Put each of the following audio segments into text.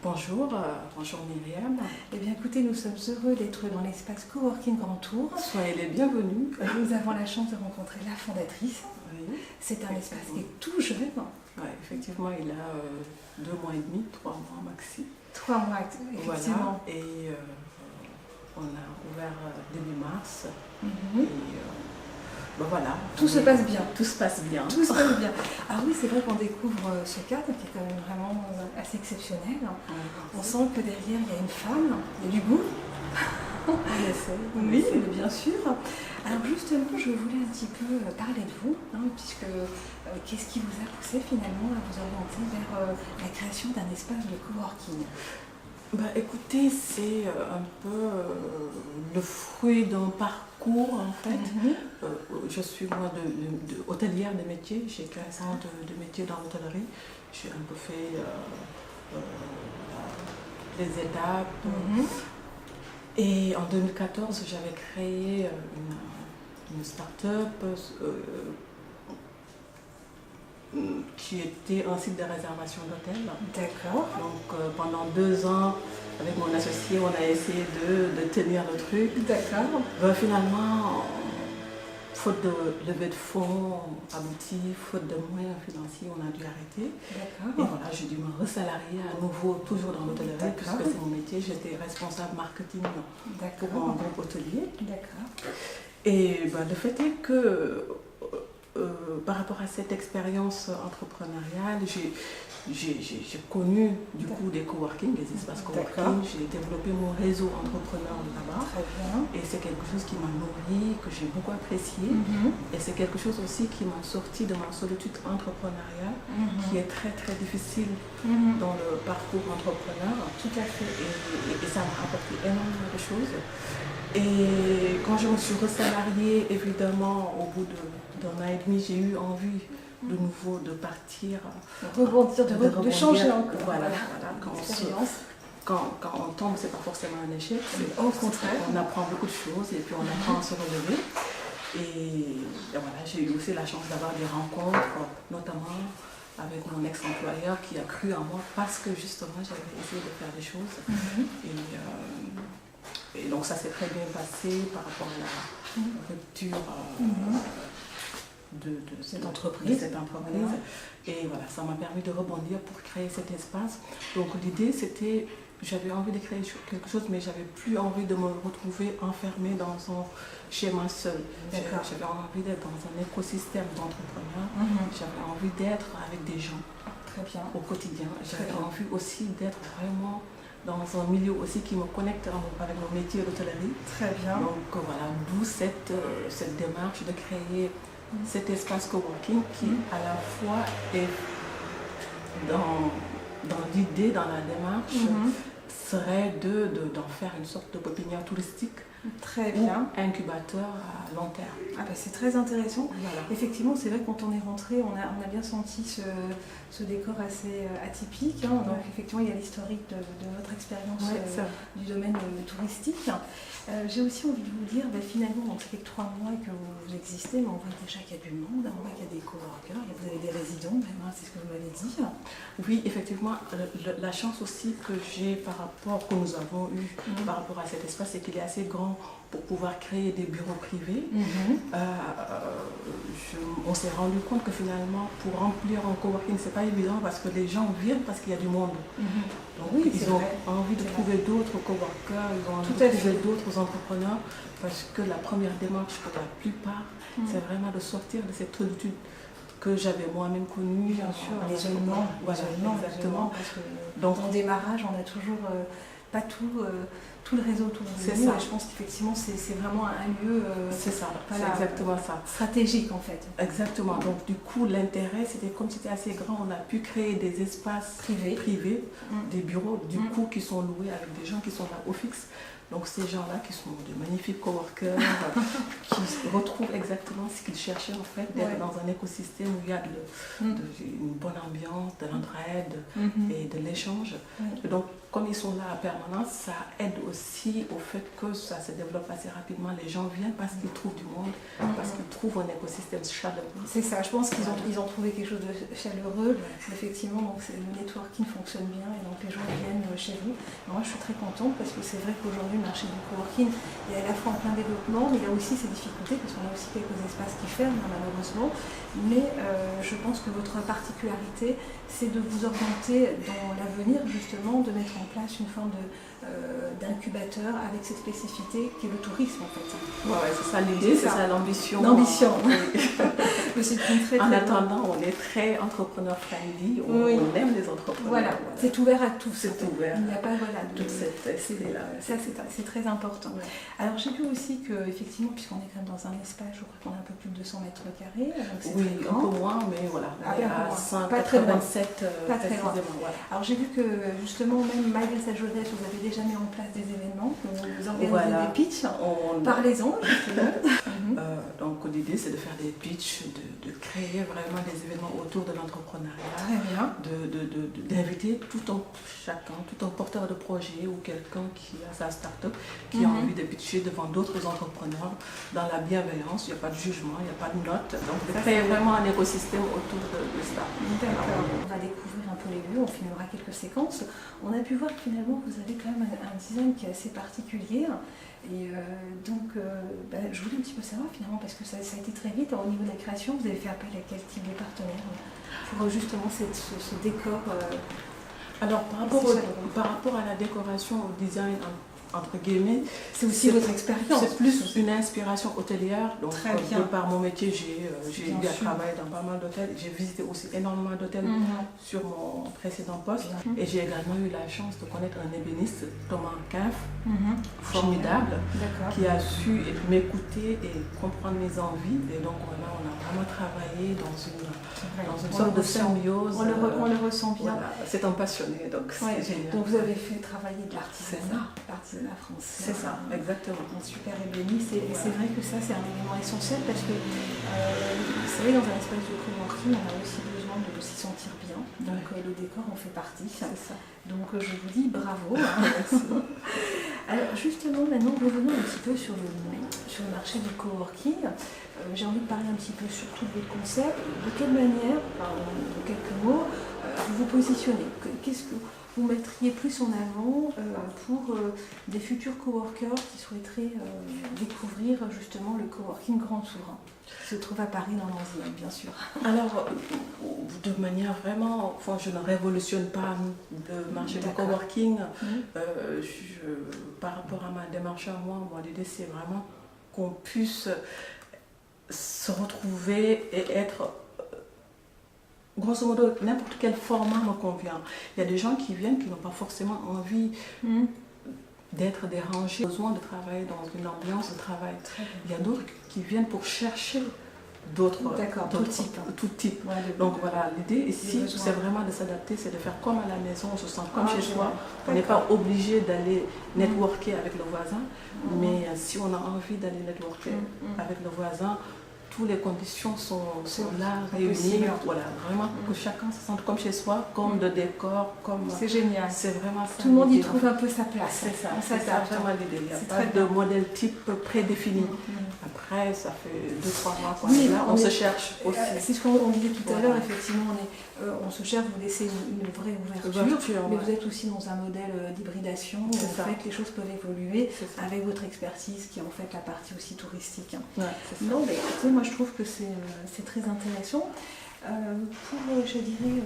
Bonjour, bonjour Myriam. Eh bien écoutez, nous sommes heureux d'être dans l'espace Coworking Grand Tour. Soyez les bienvenus. Nous avons la chance de rencontrer la fondatrice. Oui. C'est un espace qui est tout jeune. Oui, effectivement, il a 2 mois et demi, 3 mois maxi. 3 mois, effectivement. Voilà. Et on a ouvert début mars. Mhm. Et voilà. Tout se passe bien. Tout se passe bien. Tout se passe bien. Ah oui, c'est vrai qu'on découvre ce cadre qui est quand même vraiment assez exceptionnel. On sent que derrière, il y a une femme, il y a du goût. Oui, bien sûr. Alors justement, je voulais un petit peu parler de vous, puisque qu'est-ce qui vous a poussé finalement à vous orienter vers la création d'un espace de coworking? Écoutez, c'est un peu le fruit d'un parcours en fait. Je suis moi hôtelière de métier, j'ai 15 ans de métier dans l'hôtellerie. J'ai un peu fait les étapes. Et en 2014, j'avais créé une start-up qui était un site de réservation d'hôtel. D'accord. Donc pendant 2 ans, avec mon associé, on a essayé de tenir le truc. D'accord. Finalement, faute de levée de fonds abouti, faute de moyens financiers, on a dû arrêter. D'accord. Et voilà, j'ai dû me resalarier à nouveau, toujours dans l'hôtellerie, puisque c'est mon métier. J'étais responsable marketing pour un groupe hôtelier. D'accord. Et le fait est que par rapport à cette expérience entrepreneuriale, j'ai connu du coup des coworking, des espaces coworking. J'ai développé mon réseau entrepreneur là-bas. Très bien. Et c'est quelque chose qui m'a nourri, que j'ai beaucoup apprécié. Et c'est quelque chose aussi qui m'a sorti de ma solitude entrepreneuriale, qui est très très difficile dans le parcours entrepreneur. Tout à fait. Et ça m'a apporté énormément de choses. Et quand je me suis resalariée, évidemment, au bout d'un an et demi, j'ai eu envie de nouveau de partir. Rebondir, de changer encore. Voilà. Quand on tombe, c'est pas forcément un échec. Au contraire. On apprend beaucoup de choses et puis on apprend à se relever. Et voilà, j'ai eu aussi la chance d'avoir des rencontres, notamment avec mon ex-employeur qui a cru en moi parce que justement j'avais essayé de faire des choses. Et donc ça s'est très bien passé par rapport à la rupture de cette entreprise. Et voilà, ça m'a permis de rebondir pour créer cet espace. Donc l'idée c'était, j'avais envie de créer quelque chose, mais j'avais plus envie de me retrouver enfermée dans un schéma seul. J'avais envie d'être dans un écosystème d'entrepreneurs. J'avais envie d'être avec des gens. Très bien. Au quotidien. J'avais envie aussi d'être vraiment dans un milieu aussi qui me connecte avec mon métier d'hôtellerie. Très bien. Donc voilà, d'où cette démarche de créer cet espace coworking qui à la fois est dans l'idée, dans la démarche, serait d'en faire une sorte de pépinière touristique. Très bien. Ou incubateur à long terme. C'est très intéressant. Voilà. Effectivement, c'est vrai que quand on est rentré, on a bien senti ce décor assez atypique. Donc effectivement, il y a l'historique de votre expérience du domaine touristique. J'ai aussi envie de vous dire, finalement, donc ça fait que 3 mois que vous existez, mais on voit déjà qu'il y a du monde, on voit qu'il y a des coworkers, vous avez des résidents même, c'est ce que vous m'avez dit. Oui, effectivement, la chance aussi que j'ai que nous avons eu par rapport à cet espace, c'est qu'il est assez grand pour pouvoir créer des bureaux privés. On s'est rendu compte que finalement, pour remplir un coworking, c'est pas évident parce que les gens viennent parce qu'il y a du monde. Donc ils ont envie de trouver d'autres coworkers, ils ont envie de trouver d'autres entrepreneurs parce que la première démarche pour la plupart, c'est vraiment de sortir de cette solitude que j'avais moi-même connue. Bien sûr, l'isolement. Voilà, exactement. Parce que dans le démarrage, on a toujours pas tout le réseau autour de nous. Et je pense qu'effectivement, c'est vraiment un lieu c'est exactement ça. Stratégique en fait. Exactement. Donc du coup, l'intérêt, c'était comme c'était assez grand, on a pu créer des espaces privés, des bureaux du coup qui sont loués avec des gens qui sont là au fixe. Donc ces gens-là qui sont de magnifiques coworkers, qui retrouvent exactement ce qu'ils cherchaient en fait, d'être dans un écosystème où il y a une bonne ambiance, de l'entraide et de l'échange. Donc comme ils sont là à permanence, ça aide aussi au fait que ça se développe assez rapidement. Les gens viennent parce qu'ils trouvent du monde, parce qu'ils trouvent un écosystème chaleureux. C'est ça, je pense qu'ils ont trouvé quelque chose de chaleureux. Effectivement, donc le networking fonctionne bien et donc les gens viennent chez vous. Moi, je suis très contente parce que c'est vrai qu'aujourd'hui, le marché du coworking est à la fois en plein développement, mais il a aussi ses difficultés parce qu'on a aussi quelques espaces qui ferment, malheureusement. Mais je pense que votre particularité, c'est de vous orienter dans l'avenir, justement, de mettre en place une forme d'incubateur avec cette spécificité qui est le tourisme, en fait. Ouais, c'est ça l'idée, c'est ça l'ambition. L'ambition. En attendant, on est très entrepreneur-friendly, on aime les entrepreneurs. Voilà, c'est ouvert à tous. C'est ouvert. Il n'y a pas toute cette idée-là. Ça, c'est très important. Ouais. Alors, j'ai vu aussi qu'effectivement, puisqu'on est quand même dans un espace, je crois qu'on a un peu plus de 200 mètres carrés. Oui, un peu moins, mais voilà. À 587 précisément. Voilà. Alors, j'ai vu que justement, même malgré cette jeunesse, vous avez déjà mis en place des événements, vous organisez des pitchs. Parlez-en, justement. Donc, l'idée, c'est de faire des pitchs, de créer vraiment des événements autour de l'entrepreneuriat. Très bien. D'inviter tout un porteur de projet ou quelqu'un qui a sa start-up, qui a envie de pitcher devant d'autres entrepreneurs dans la bienveillance. Il n'y a pas de jugement, il n'y a pas de notes. Donc, de créer vraiment un écosystème autour de ça. D'accord. On va découvrir un peu les lieux, on filmera quelques séquences. On a pu voir que finalement, vous avez quand même un design qui est assez particulier. Et je voulais un petit peu savoir finalement, parce que ça a été très vite, au niveau de la création, vous avez fait appel à quel type de partenaire pour justement ce décor Alors par rapport à la décoration, au design, entre guillemets, c'est aussi votre expérience. C'est plus une inspiration hôtelière. Donc, de par mon métier, j'ai travaillé dans pas mal d'hôtels. J'ai visité aussi énormément d'hôtels sur mon précédent poste. Et j'ai également eu la chance de connaître un ébéniste, Thomas Caff, formidable, qui a su m'écouter et comprendre mes envies. Et donc là, on a vraiment travaillé dans une sorte de symbiose. On le ressent bien. Voilà. C'est un passionné, donc c'est génial. Donc vous avez fait travailler de l'artisanat français. C'est ça, exactement. Un super ébéniste. Et c'est vrai que ça, c'est un élément essentiel parce que, vous savez, dans un espace de coworking, on a aussi besoin de s'y sentir bien. Donc le décor en fait partie. C'est ça. Donc je vous dis bravo. Alors justement, maintenant, revenons un petit peu sur le marché du coworking. J'ai envie de parler un petit peu surtout de votre concept. De quelle manière, de quelques mots, vous vous positionnez? Qu'est-ce que vous mettriez plus en avant pour des futurs coworkers qui souhaiteraient découvrir justement le coworking Grand Tour, qui se trouve à Paris dans l'Ancien, bien sûr? Alors, de manière vraiment, je ne révolutionne pas le marché du coworking. Par rapport à ma démarche à moi, l'idée c'est vraiment qu'on puisse se retrouver et être, grosso modo, n'importe quel format me convient. Il y a des gens qui viennent qui n'ont pas forcément envie d'être dérangés, besoin de travailler dans une ambiance de travail. Il y a d'autres qui viennent pour chercher tout type. Ouais, donc voilà, l'idée ici, c'est vraiment de s'adapter, c'est de faire comme à la maison, on se sent comme chez soi. On n'est pas obligé d'aller networker avec le voisin, mais si on a envie d'aller networker avec le voisin, toutes les conditions sont là, réunies. Voilà, vraiment que chacun se sente comme chez soi, comme de décor, comme... C'est génial. C'est vraiment ça. Tout le monde y trouve un peu sa place. C'est ça, c'est vraiment l'idée. Il n'y a pas de modèle type prédéfini. Après, ça fait 2-3 mois qu'on est là, on se cherche aussi. C'est ce qu'on disait tout à l'heure, effectivement, on se cherche, vous laissez une vraie ouverture, mais vous êtes aussi dans un modèle d'hybridation où en fait les choses peuvent évoluer avec votre expertise qui est en fait la partie aussi touristique. Non, mais écoutez, moi je trouve que c'est très intéressant. Pour, je dirais,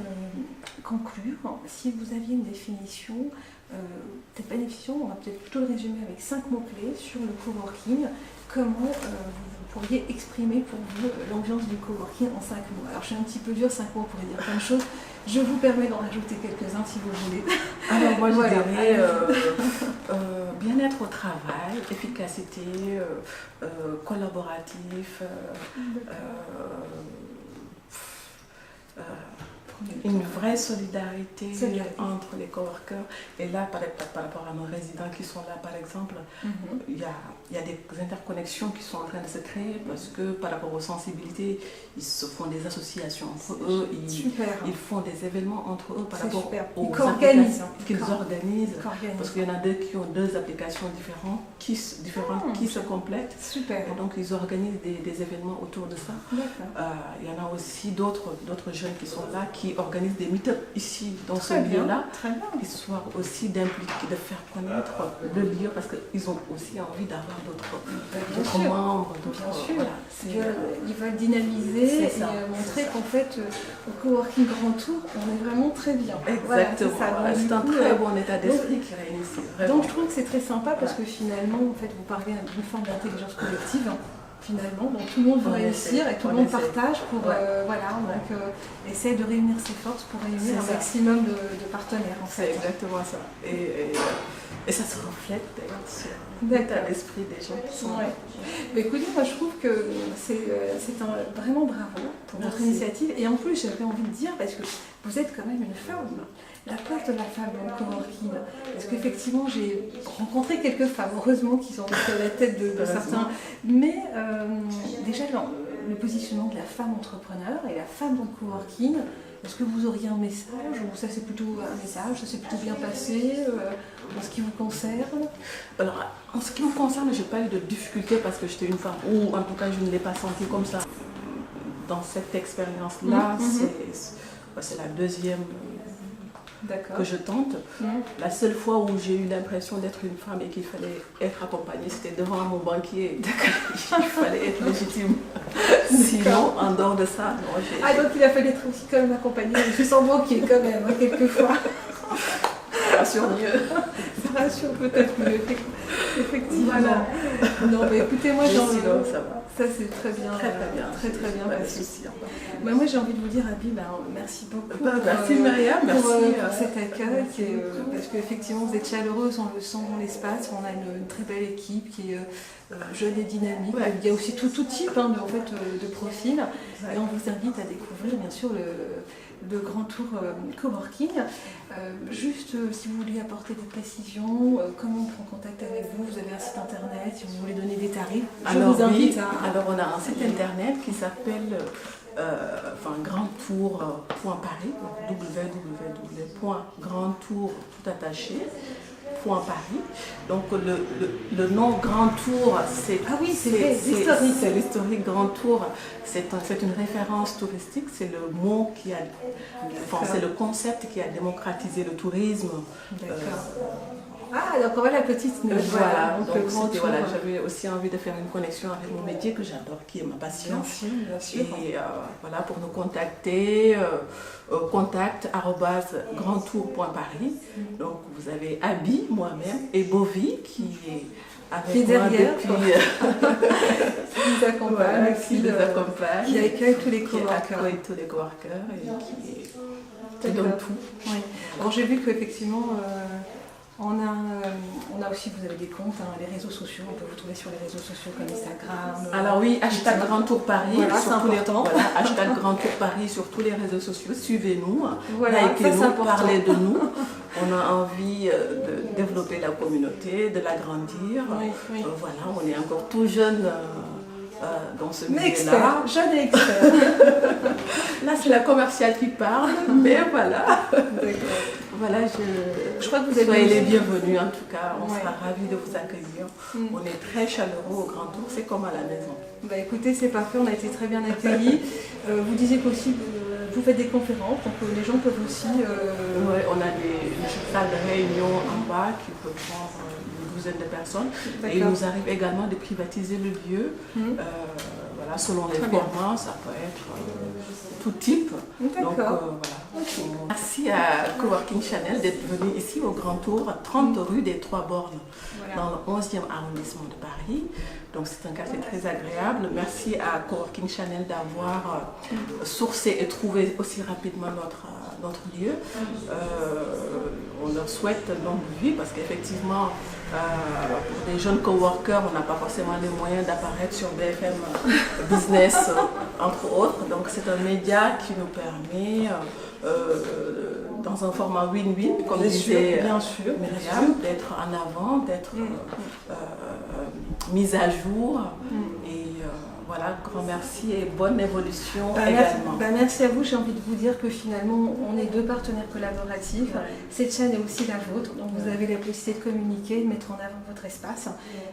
conclure, si vous aviez une définition, peut-être pas une définition, on va peut-être plutôt le résumer avec 5 mots-clés sur le coworking, comment vous pourriez exprimer pour vous l'ambiance du coworking en 5 mots. Alors je suis un petit peu dure, 5 mots pourrait dire plein de choses, je vous permets d'en rajouter quelques-uns si vous voulez. Alors moi je dirais bien-être au travail, efficacité, collaboratif, une vraie solidarité entre les coworkers. Et là, par rapport à nos résidents qui sont là, par exemple, il y a des interconnexions qui sont en train de se créer parce que par rapport aux sensibilités, ils se font des associations entre eux, ils font des événements entre eux par rapport aux applications qu'ils organisent. Parce qu'il y en a deux qui ont deux applications différentes qui se complètent. Super. Et donc, ils organisent des événements autour de ça. Il y en a aussi d'autres jeunes qui sont là, qui organisent des meet-up ici, dans ce lieu-là, histoire aussi d'impliquer, de faire connaître le lieu, parce qu'ils ont aussi envie d'avoir d'autres membres. Ils veulent dynamiser et montrer qu'en fait, au coworking Grand Tour, on est vraiment très bien. Exactement. Voilà, c'est un très bon état d'esprit qui réunit ici. Donc je trouve que c'est très sympa parce que finalement, en fait, vous parlez d'une forme d'intelligence collective. Finalement, donc tout le monde veut réussir et tout le monde partage pour essayer de réunir ses forces pour réunir un maximum de partenaires. C'est exactement ça. Et ça se reflète d'ailleurs sur l'état d'esprit des gens qui sont là. Mais écoutez, moi je trouve que c'est vraiment bravo pour votre initiative. Et en plus, j'avais envie de dire, parce que vous êtes quand même une femme, la place de la femme dans le coworking. Parce qu'effectivement, j'ai rencontré quelques femmes, heureusement, qui sont restées à la tête de certains. Mais déjà, le positionnement de la femme entrepreneur et la femme dans le coworking, est-ce que vous auriez un message, ou ça c'est plutôt un message, ça s'est plutôt bien passé en ce qui vous concerne? Alors, en ce qui me concerne, je n'ai pas eu de difficulté parce que j'étais une femme, ou en tout cas je ne l'ai pas senti comme ça. Dans cette expérience-là, c'est la deuxième que je tente. La seule fois où j'ai eu l'impression d'être une femme et qu'il fallait être accompagnée, c'était devant mon banquier. Il fallait être légitime. Sinon, en dehors de ça, non. Donc il a fallu être aussi quand même accompagnée. Je suis sans banquier quand même, quelquefois. Ça rassure mieux. Ça rassure peut-être mieux, effectivement. Voilà. Non, mais écoutez, moi, ça va. Ça, c'est très bien. Très bien. Pas de souci. Moi, j'ai envie de vous dire, Abby, merci beaucoup. Merci Myriam, merci pour cet accueil. Parce qu'effectivement, vous êtes chaleureuse, on le sent dans l'espace. On a une très belle équipe qui est jeune et dynamique. Il y a aussi tout type de profil. Et on vous invite à découvrir, bien sûr, le Grand Tour Coworking. Juste, si vous voulez apporter des précisions, comment on prend contact avec vous? Vous avez un site internet, si vous voulez donner des tarifs. Alors, vous invite alors on a un site internet qui s'appelle grandtour.paris, www.grandtour.paris. Donc le nom Grand Tour, c'est l'historique Grand Tour, c'est une référence touristique, c'est le mot c'est le concept qui a démocratisé le tourisme. Donc on va la petite note. J'avais aussi envie de faire une connexion avec mon métier que j'adore, qui est ma passion. Bien sûr. Et pour nous contacter, contact@grandtour.paris. Donc vous avez Abby, moi-même, et Bovie qui est avec moi depuis. qui nous accompagne, qui accueille tous les coworkers. Qui donne tout. Oui. Alors j'ai vu qu'effectivement, on a aussi, vous avez des comptes, les réseaux sociaux, on peut vous trouver sur les réseaux sociaux comme Instagram. Alors oui, hashtag Grand Tour Paris, c'est important. Hashtag Grand Tour Paris sur tous les réseaux sociaux, suivez-nous, likez-nous, parlez de nous. On a envie de développer la communauté, de l'agrandir. On est encore tout jeune dans ce milieu-là. Jeune et expert. Là, c'est la commerciale qui parle, mais voilà. Je crois que vous soyez les bienvenus. En tout cas, on sera ravis de vous accueillir. On est très chaleureux au Grand Tour, c'est comme à la maison. Écoutez, c'est parfait, on a été très bien accueillis. Vous disiez qu'aussi vous faites des conférences, donc les gens peuvent aussi... on a une salle de réunion en bas qui peut prendre une douzaine de personnes. Et il nous arrive également de privatiser le lieu. Selon les formats, ça peut être tout type. Donc merci à Coworking Channel d'être venu ici au Grand Tour, 30 rue des Trois Bornes, dans le 11e arrondissement de Paris. Donc c'est un quartier très agréable. Merci à Coworking Channel d'avoir sourcé et trouvé aussi rapidement notre lieu. On leur souhaite longue vie parce qu'effectivement, pour des jeunes coworkers, on n'a pas forcément les moyens d'apparaître sur BFM Business, entre autres. Donc c'est un média qui nous permet, dans un format win-win, comme disait Myriam, d'être en avant, d'être mise à jour. Et voilà, grand merci et bonne évolution également. Merci à vous. J'ai envie de vous dire que finalement, on est deux partenaires collaboratifs. Cette chaîne est aussi la vôtre. Donc vous avez la possibilité de communiquer, de mettre en avant votre espace,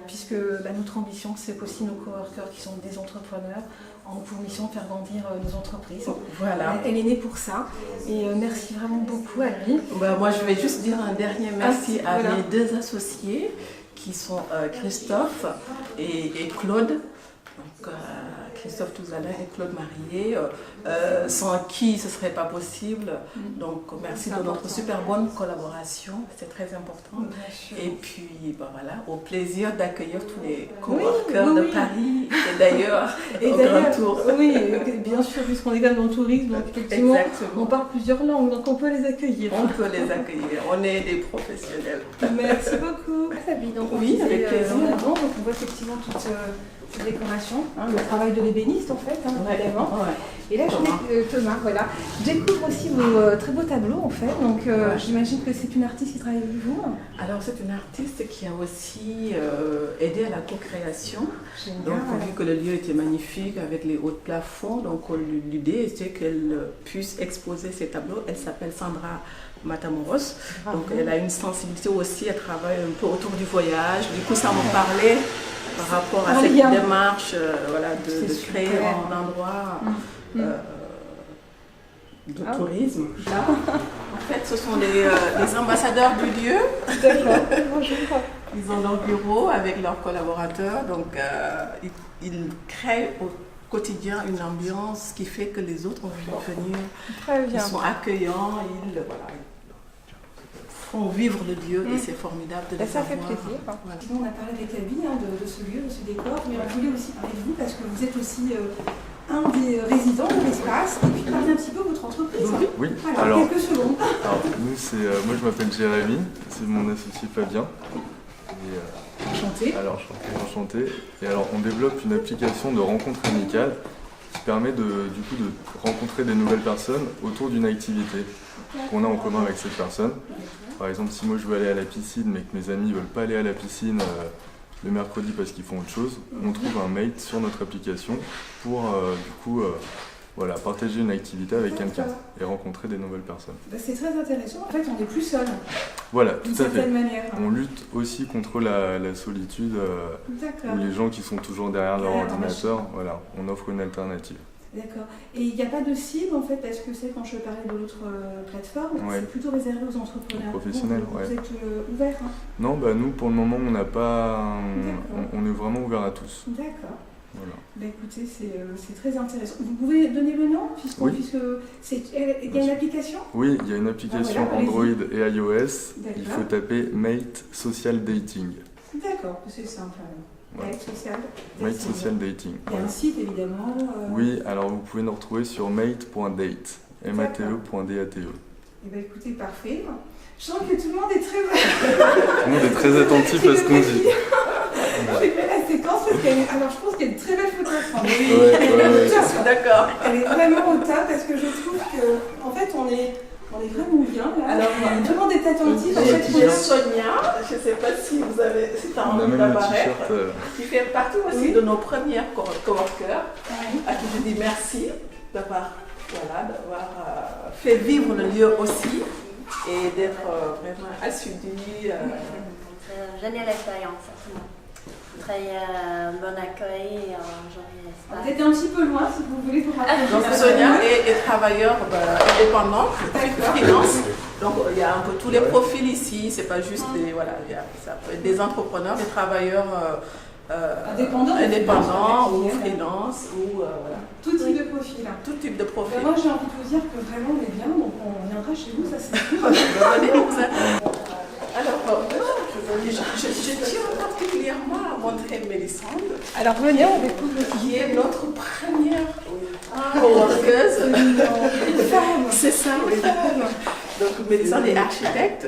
puisque notre ambition, c'est aussi nos coworkers qui sont des entrepreneurs ont pour mission de faire grandir nos entreprises. Voilà. Elle est née pour ça. Et merci vraiment beaucoup, Annie. Moi, je vais juste dire un dernier merci à mes deux associés qui sont Christophe et Claude. Donc, Christophe Touzalin et Claude Marié, sans qui ce ne serait pas possible. Donc merci de notre super bonne collaboration, c'est très important. Et puis voilà, au plaisir d'accueillir tous les coworkers de Paris et d'ailleurs au Grand Tour. Oui, bien sûr, puisqu'on est quand même dans le tourisme, donc effectivement on parle plusieurs langues, donc on peut les accueillir. On peut les accueillir, on est des professionnels. Merci beaucoup. Donc, oui, avec plaisir. Donc on voit effectivement toute cette décoration, le travail de l'ébéniste en fait, évidemment. Et là, Thomas, voilà. Je découvre aussi vos très beaux tableaux en fait, donc j'imagine que c'est une artiste qui travaille avec vous. Alors c'est une artiste qui a aussi aidé à la co-création. Donc vu que le lieu était magnifique avec les hauts plafonds, donc l'idée était qu'elle puisse exposer ses tableaux. Elle s'appelle Sandra Matamoros, donc elle a une sensibilité aussi, elle travaille un peu autour du voyage, du coup ça me parlait par rapport à cette démarche de créer un endroit de tourisme. En fait, ce sont les ambassadeurs du lieu. Ils ont leur bureau avec leurs collaborateurs, donc ils créent au quotidien une ambiance qui fait que les autres ont envie de venir. Ils sont accueillants, ils font vivre le lieu et c'est formidable de les avoir. Ça fait plaisir. Voilà. On a parlé avec Abby de ce lieu, de ce décor, mais on voulait aussi parler de vous parce que vous êtes aussi un des résidents de l'espace et puis parler un petit peu de votre entreprise. Oui. Alors, quelques secondes. Alors, nous, moi je m'appelle Jérémy, c'est mon associé Fabien. Enchanté. Alors, enchanté. Et alors, on développe une application de rencontre amicale qui permet de rencontrer des nouvelles personnes autour d'une activité qu'on a en commun avec cette personne. Par exemple, si moi je veux aller à la piscine mais que mes amis ne veulent pas aller à la piscine le mercredi parce qu'ils font autre chose, on trouve un mate sur notre application pour partager une activité avec quelqu'un et rencontrer des nouvelles personnes. C'est très intéressant. En fait, on n'est plus seul. Voilà, tout à fait. Manière. On lutte aussi contre la solitude ou les gens qui sont toujours derrière leur ordinateur. Voilà, on offre une alternative. D'accord. Et il n'y a pas de cible en fait, parce que c'est quand je parlais de l'autre plateforme, c'est plutôt réservé aux entrepreneurs. Professionnels, vous êtes ouvert Non, nous pour le moment on n'a pas. On est vraiment ouvert à tous. D'accord. Voilà. Écoutez, c'est très intéressant. Vous pouvez donner le nom puisque il y a une application. Oui, il y a une application Android et iOS. Il faut taper Mate Social Dating. D'accord, c'est simple. Mate Social Dating. Il y a un site évidemment. Oui, alors vous pouvez nous retrouver sur mate.date, mate.date. Eh bien écoutez, parfait. Je sens que tout le monde est très tout le monde est très attentif à ce qu'on dit. J'ai fait la séquence parce alors je pense qu'il y a une très belle photo à prendre. Je suis d'accord. Elle est vraiment au top parce que je trouve que en fait on est vraiment bien là. Alors tout le monde est attentif. En fait, j'ai Sonia, je ne sais pas si vous avez, c'est un nom d'apparaître, qui fait partie aussi de nos premières coworkers, à qui je dis merci d'avoir fait vivre le lieu aussi et d'être vraiment assidu. Géniale expérience, absolument. Très bon accueil, Vous êtes un petit peu loin si vous voulez vous rapprocher. Donc Sonia est travailleur indépendant, freelance. Donc il y a un peu tous les profils ici, c'est pas juste ça peut être des entrepreneurs, des travailleurs indépendants ou freelance ou tout type de profil. Tout type de profil. Moi j'ai envie de vous dire que vraiment on est bien, donc on viendra chez vous, ça c'est sûr. Alors, je tiens particulièrement à montrer Mélissande. Alors venez, on découvre qui est notre première coworkers. Une femme. C'est ça, oui. Donc, Mélissa est architecte.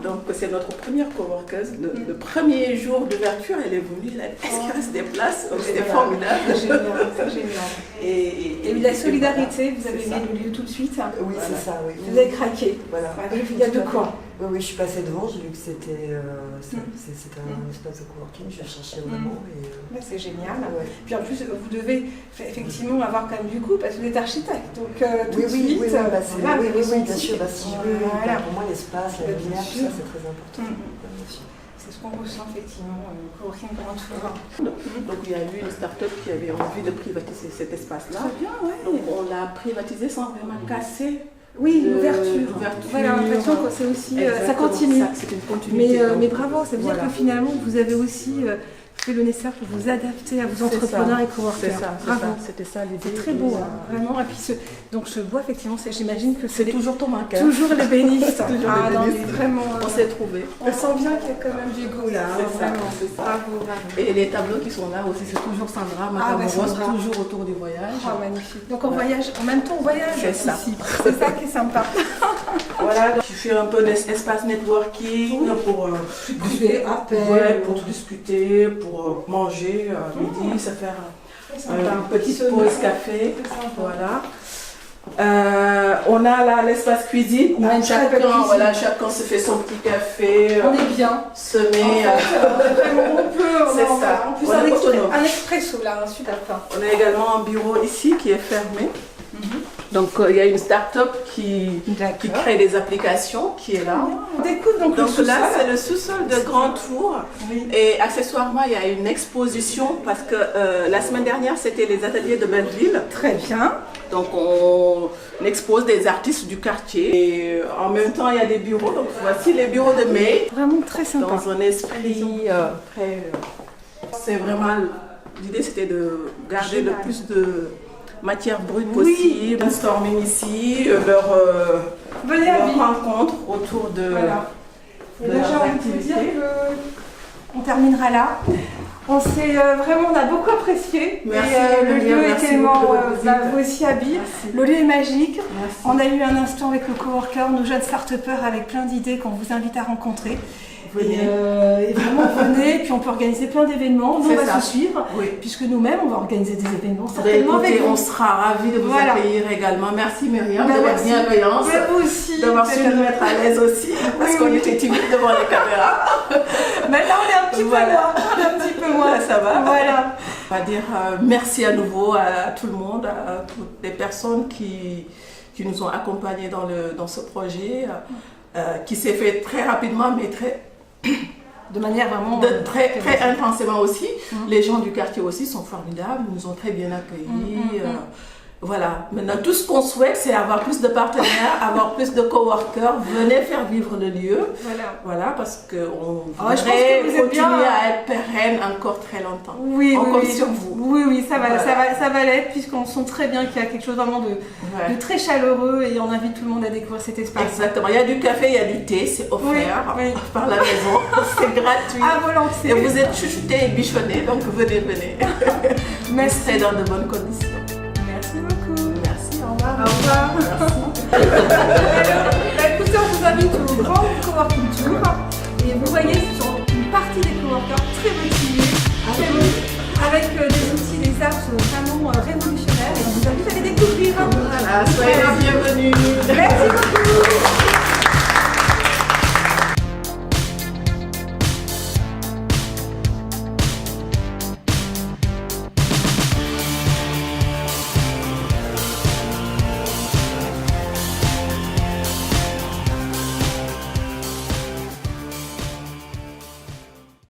Donc, c'est notre première coworkeuse. Le premier jour d'ouverture, elle est venue. Elle a dit, est-ce qu'il reste des places? C'était formidable. C'est génial. Et la solidarité, vous avez aimé le lieu tout de suite. Oui, c'est ça, oui. Vous avez craqué. Voilà. Il y a de quoi. Oui, je suis passée devant, j'ai vu que c'était un espace de coworking, je cherchais vraiment. C'est génial. Ouais. Puis en plus, vous devez effectivement avoir quand même du coup, parce que vous êtes architecte. Donc tout de suite, oui, bien sûr. Si je veux, voilà. pour moi, l'espace, la lumière, tout ça, c'est très important. C'est ce qu'on ressent effectivement au coworking Grand Tour. Donc il y a eu une start-up qui avait envie de privatiser cet espace-là. Très bien, ouais. Donc on l'a privatisé sans vraiment casser. Oui, l'ouverture. Voilà, l'impression que c'est aussi, ça continue. C'est une continuité. Mais bravo, ça veut dire que finalement vous avez aussi fait le nécessaire pour vous adapter à vos entrepreneurs et coworkers. C'est ça, bravo. c'était ça l'idée. C'est très beau, vraiment. Et puis donc je vois effectivement, j'imagine que c'est toujours ton cœur. Toujours les bénistes. Non, vraiment. On s'est trouvés. On sent bien qu'il y a quand même du goût là. C'est ça. Bravo. Et les tableaux qui sont là aussi, c'est toujours Sandra, Matamoros, toujours autour du voyage. Oh, magnifique. Donc on voyage, en même temps on voyage. C'est ça. C'est ça qui est sympa. Voilà, donc je fais un peu d'espace networking pour discuter, pour discuter, pour manger midi, se faire une petite pause café. Voilà. On a là l'espace cuisine. Chacun se fait son petit café. On est bien. Se met. C'est ça. En plus, un expresso là, super fin. On a également un bureau ici qui est fermé. Donc il y a une start-up qui crée des applications qui est là. On découvre donc là c'est le sous-sol de Grand Tour. Oui. Et accessoirement il y a une exposition parce que la semaine dernière c'était les ateliers de Belleville. Très bien. Donc on expose des artistes du quartier. Et en même temps il y a des bureaux. Donc voici les bureaux de May. Vraiment très sympa. Dans un esprit très... C'est vraiment... L'idée c'était de garder le plus de matière brute possible, brainstorming ici, leur rencontre autour de leur activité. On terminera là. On a beaucoup apprécié. Merci, le lieu est tellement vous aussi habile. Le lieu est magique. Merci. On a eu un instant avec le coworker, nos jeunes start-upers avec plein d'idées qu'on vous invite à rencontrer. Et vraiment venez, puis on peut organiser plein d'événements. Nous, on va se suivre, puisque nous-mêmes, on va organiser des événements. Certainement avec vous. On sera ravis de vous accueillir également. Merci Myriam de votre bienveillance, d'avoir su nous mettre à l'aise aussi, parce qu'on était timide devant les caméras. Maintenant, on est un petit peu moins. Ça va. Voilà. On va dire merci à nouveau à tout le monde, à toutes les personnes qui nous ont accompagnés dans ce projet, qui s'est fait très rapidement, mais de manière vraiment très intensément aussi. Les gens du quartier aussi sont formidables, ils nous ont très bien accueillis. Voilà. Maintenant, tout ce qu'on souhaite, c'est avoir plus de partenaires, avoir plus de coworkers. Venez faire vivre le lieu. Voilà, parce qu'on voudrait continuer à être pérenne encore très longtemps. Oui, on compte sur vous. Oui, ça va l'être, puisqu'on sent très bien qu'il y a quelque chose vraiment de très chaleureux et on invite tout le monde à découvrir cet espace. Exactement. Il y a du café, il y a du thé, c'est offert par la maison. C'est gratuit. À volonté. Et vous êtes chuchotés et bichonnés, donc venez. Merci. C'est dans de bonnes conditions. Merci beaucoup. Merci, au revoir. Au revoir. Merci. Écoutez, on vous invite au grand coworking tour. Et vous voyez, ce sont une partie des coworkers très motivés, avec des outils, des apps vraiment révolutionnaires. Et on vous invite à les découvrir. Voilà, soyez